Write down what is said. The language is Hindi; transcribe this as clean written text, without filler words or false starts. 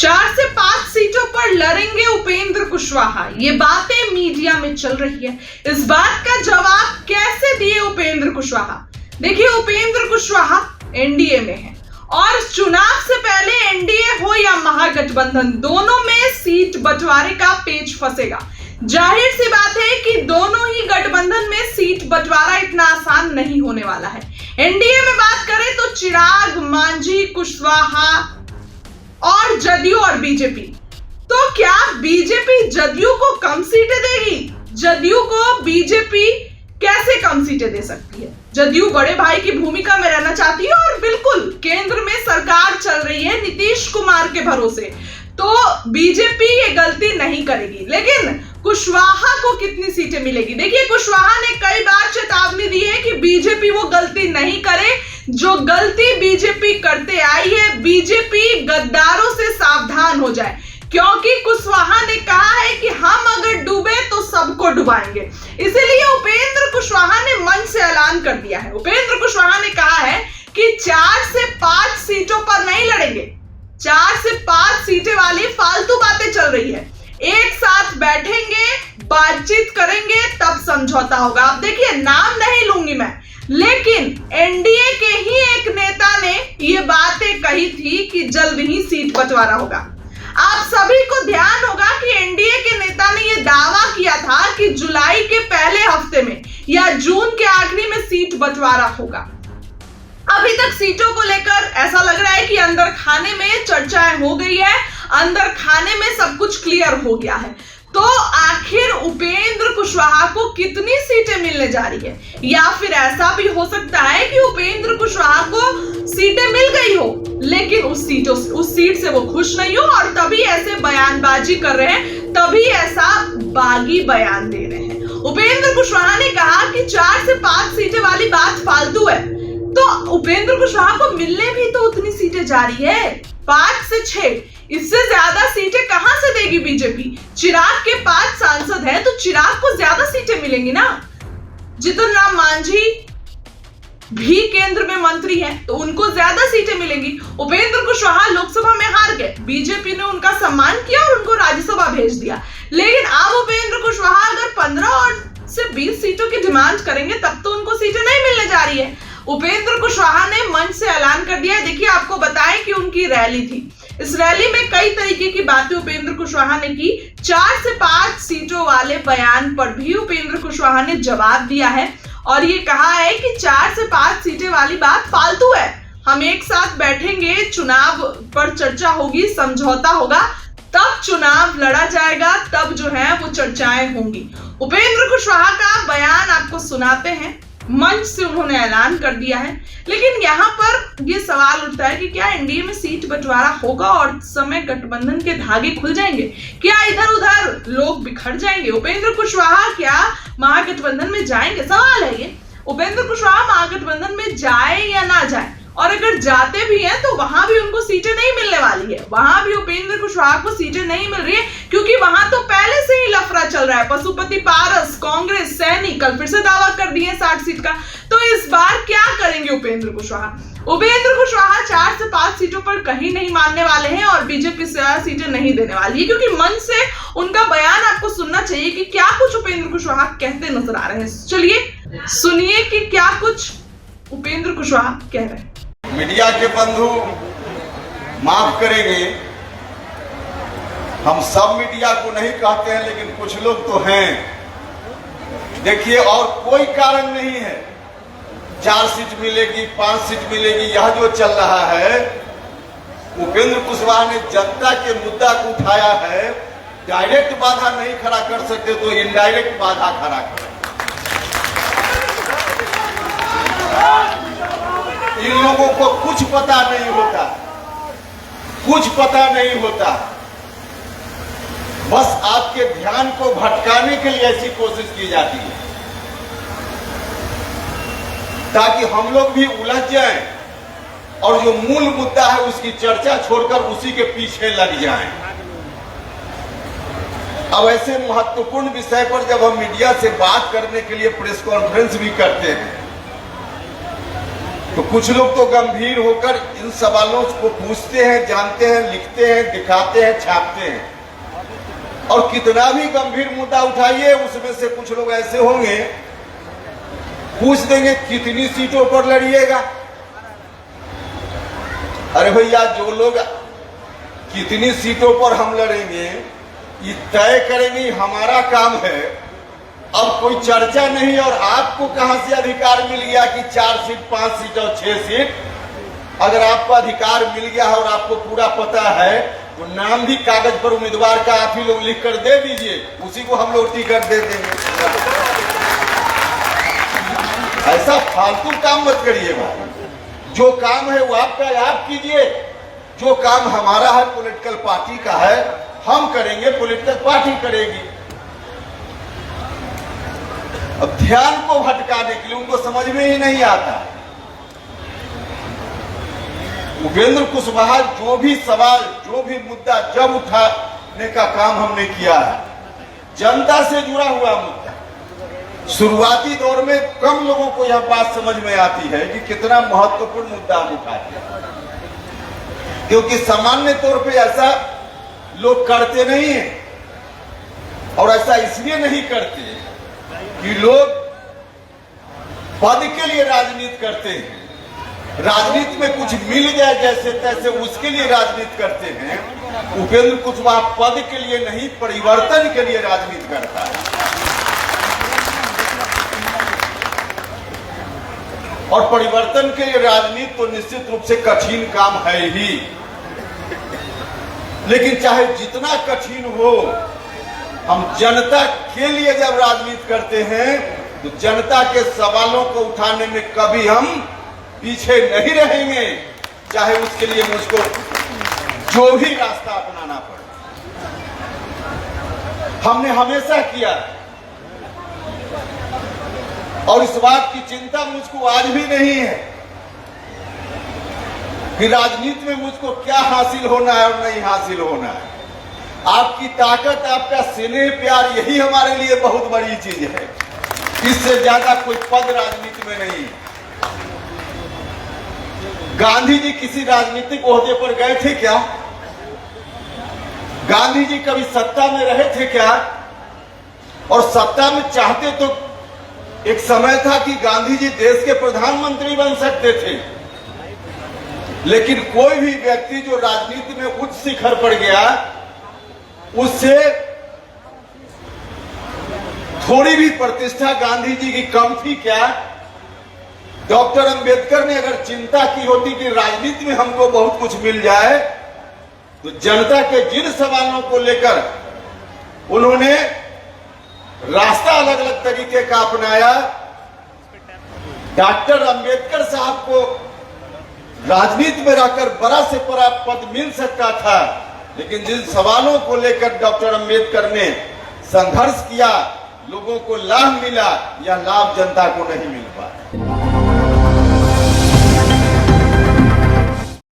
4 से 5 सीटों पर लड़ेंगे उपेंद्र कुशवाहा, ये बातें मीडिया में चल रही है। इस बात का जवाब कैसे दिए उपेंद्र कुशवाहा? देखिए, उपेंद्र कुशवाहा एनडीए में है और चुनाव से पहले एनडीए हो या महागठबंधन, दोनों में सीट बंटवारे का पेच फंसेगा। जाहिर सी बात है कि दोनों ही गठबंधन में सीट बंटवारा इतना आसान नहीं होने वाला है। एनडीए में बात करें तो चिराग, मांझी, कुशवाहा और जदयू और बीजेपी। तो क्या बीजेपी जदयू को कम सीटें देगी? जदयू को बीजेपी कैसे कम सीटें दे सकती है? जदयू बड़े भाई की भूमिका में रहना चाहती है और बिल्कुल केंद्र में सरकार चल रही है नीतीश कुमार के भरोसे, तो बीजेपी ये गलती नहीं करेगी। लेकिन कुशवाहा को कितनी सीटें मिलेगी? देखिए, कुशवाहा ने कई बार चेतावनी दी है कि बीजेपी वो गलती नहीं करे जो गलती बीजेपी करते आई है। बीजेपी गद्दारों से सावधान हो जाए, क्योंकि कुशवाहा ने कहा है कि हम अगर डूबे तो सबको डुबाएंगे। इसीलिए उपेंद्र कुशवाहा ने मंच से ऐलान कर दिया है। उपेंद्र कुशवाहा ने कहा है कि 4 से 5 सीटों पर नहीं लड़ेंगे। 4 से 5 सीटें वाली फालतू बातें चल रही है। एक साथ बैठेंगे, बातचीत करेंगे, तब समझौता होगा। अब देखिए, नाम नहीं लूंगी मैं, लेकिन एनडीए के ही एक नेता ने ये बातें कही थी कि जल्द ही सीट बंटवारा होगा। आप सभी को ध्यान होगा कि एनडीए के नेता ने यह दावा किया था कि जुलाई के पहले हफ्ते में या जून के आखिरी में सीट बंटवारा होगा। अभी तक सीटों को लेकर ऐसा लग रहा है कि अंदर खाने में चर्चाएं हो गई है, अंदर खाने में सब कुछ क्लियर हो गया है। तो आखिर उपेंद्र कुशवाहा को कितनी सीटें मिलने जा रही है? या फिर ऐसा भी हो सकता है कि उपेंद्र कुशवाहा को सीटें मिल गई हो, लेकिन उस सीट से वो खुश नहीं हो और तभी ऐसे बयानबाजी कर रहे हैं, तभी ऐसा बागी बयान दे रहे हैं। उपेंद्र कुशवाहा ने कहा कि 4 से 5 सीटें वाली बात फालतू है। तो उपेंद्र कुशवाहा को मिलने भी तो उतनी सीटें जा रही है, 5 से 6। इससे ज्यादा सीटें कहां से देगी बीजेपी? चिराग के 5 सांसद हैं, तो चिराग को ज्यादा सीटें मिलेंगी ना। जितन राम मांझी भी केंद्र में मंत्री हैं, तो उनको ज्यादा सीटें मिलेंगी। उपेंद्र कुशवाहा लोकसभा में हार गए, बीजेपी ने उनका सम्मान किया और उनको राज्यसभा भेज दिया। लेकिन अब उपेंद्र कुशवाहा अगर 15 से 20 सीटों की डिमांड करेंगे, तब तो उनको सीटें नहीं मिलने जा रही है। उपेंद्र कुशवाहा ने मंच से ऐलान कर दिया है। देखिए, आपको बताएं कि उनकी रैली थी। इस रैली में कई तरीके की बातें उपेंद्र कुशवाहा ने की। 4 से 5 सीटों वाले बयान पर भी उपेंद्र कुशवाहा ने जवाब दिया है और ये कहा है कि 4 से 5 सीटें वाली बात फालतू है। हम एक साथ बैठेंगे, चुनाव पर चर्चा होगी, समझौता होगा, तब चुनाव लड़ा जाएगा, तब जो है वो चर्चाएं होंगी। उपेंद्र कुशवाहा का बयान आपको सुनाते हैं। मंच से उन्होंने ऐलान कर दिया है, लेकिन यहाँ पर यह सवाल उठता है कि क्या एनडीए में सीट बंटवारा होगा और समय गठबंधन के धागे खुल जाएंगे? क्या इधर उधर लोग बिखर जाएंगे? उपेंद्र कुशवाहा क्या महागठबंधन में जाएंगे? सवाल है ये। उपेंद्र कुशवाहा महागठबंधन में जाए या ना जाए, और अगर जाते भी हैं तो वहां भी उनको सीटें नहीं मिलने वाली है। वहां भी उपेंद्र कुशवाहा को सीटें नहीं मिल रही है, क्योंकि वहां तो पहले से ही लफड़ा चल रहा है। पशुपति पारस, कांग्रेस, सैनी कल फिर से दावा कर दिए 60 सीट का। तो इस बार क्या करेंगे उपेंद्र कुशवाहा? उपेंद्र कुशवाहा 4 से 5 सीटों पर कहीं नहीं मानने वाले हैं और बीजेपी से ज्यादा सीटें नहीं देने वाली है, क्योंकि मन से उनका बयान आपको सुनना चाहिए कि क्या कुछ उपेंद्र कुशवाहा कहते नजर आ रहे हैं। चलिए सुनिए कि क्या कुछ उपेंद्र कुशवाहा कह रहे हैं। मीडिया के बंधु माफ करेंगे, हम सब मीडिया को नहीं कहते हैं, लेकिन कुछ लोग तो हैं। देखिए, और कोई कारण नहीं है 4 सीट मिलेगी, 5 सीट मिलेगी, यह जो चल रहा है। उपेंद्र कुशवाहा ने जनता के मुद्दा को उठाया है। डायरेक्ट बाधा नहीं खड़ा कर सकते तो इनडायरेक्ट बाधा खड़ा करें। इन लोगों को कुछ पता नहीं होता, कुछ पता नहीं होता। बस आपके ध्यान को भटकाने के लिए ऐसी कोशिश की जाती है, ताकि हम लोग भी उलझ जाएं और जो मूल मुद्दा है उसकी चर्चा छोड़कर उसी के पीछे लग जाएं। अब ऐसे महत्वपूर्ण विषय पर जब हम मीडिया से बात करने के लिए प्रेस कॉन्फ्रेंस भी करते हैं, तो कुछ लोग तो गंभीर होकर इन सवालों को पूछते हैं, जानते हैं, लिखते हैं, दिखाते हैं, छापते हैं। और कितना भी गंभीर मुद्दा उठाइए, उसमें से कुछ लोग ऐसे होंगे पूछ देंगे कितनी सीटों पर लड़िएगा। अरे भैया, जो लोग कितनी सीटों पर हम लड़ेंगे ये तय करेंगे, हमारा काम है। अब कोई चर्चा नहीं। और आपको कहां से अधिकार मिल गया कि 4 सीट, 5 सीट और 6 सीट? अगर आपको अधिकार मिल गया है और आपको पूरा पता है तो नाम भी कागज पर उम्मीदवार का आप ही लोग लिख कर दे दीजिए, उसी को हम लोग टिकट दे देंगे। ऐसा फालतू काम मत करिए भाई। जो काम है वो आपका आप कीजिए, जो काम हमारा है, पॉलिटिकल पार्टी का है, हम करेंगे, पॉलिटिकल पार्टी करेगी। अब ध्यान को भटकाने के लिए उनको समझ में ही नहीं आता। उपेंद्र कुशवाहा जो भी सवाल, जो भी मुद्दा जब उठाने का काम हमने किया है, जनता से जुड़ा हुआ मुद्दा। शुरुआती दौर में कम लोगों को यह बात समझ में आती है कि कितना महत्वपूर्ण मुद्दा हम उठाते हैं, क्योंकि सामान्य तौर पे ऐसा लोग करते नहीं हैं। और ऐसा इसलिए नहीं करते कि लोग पद के लिए राजनीति करते हैं, राजनीति में कुछ मिल जाए जैसे तैसे उसके लिए राजनीति करते हैं। उपेंद्र कुशवाहा पद के लिए नहीं, परिवर्तन के लिए राजनीति करता है। और परिवर्तन के लिए राजनीति तो निश्चित रूप से कठिन काम है ही, लेकिन चाहे जितना कठिन हो, हम जनता के लिए जब राजनीति करते हैं तो जनता के सवालों को उठाने में कभी हम पीछे नहीं रहेंगे, चाहे उसके लिए मुझको जो भी रास्ता अपनाना पड़े। हमने हमेशा किया और इस बात की चिंता मुझको आज भी नहीं है कि राजनीति में मुझको क्या हासिल होना है और नहीं हासिल होना है। आपकी ताकत, आपका स्नेह, प्यार, यही हमारे लिए बहुत बड़ी चीज है। इससे ज्यादा कोई पद राजनीति में नहीं। गांधी जी किसी राजनीतिक ओहदे पर गए थे क्या? गांधी जी कभी सत्ता में रहे थे क्या? और सत्ता में चाहते तो एक समय था कि गांधी जी देश के प्रधानमंत्री बन सकते थे, लेकिन कोई भी व्यक्ति जो राजनीति में उच्च शिखर पर गया, उससे थोड़ी भी प्रतिष्ठा गांधी जी की कम थी क्या? डॉक्टर अंबेडकर ने अगर चिंता की होती कि राजनीति में हमको बहुत कुछ मिल जाए, तो जनता के जिन सवालों को लेकर उन्होंने रास्ता अलग अलग तरीके का अपनाया, डॉक्टर अंबेडकर साहब को राजनीति में रहकर बड़ा से बड़ा पद मिल सकता था, लेकिन जिन सवालों को लेकर डॉक्टर अंबेडकर ने संघर्ष किया, लोगों को लाभ मिला, यह लाभ जनता को नहीं मिल पाया।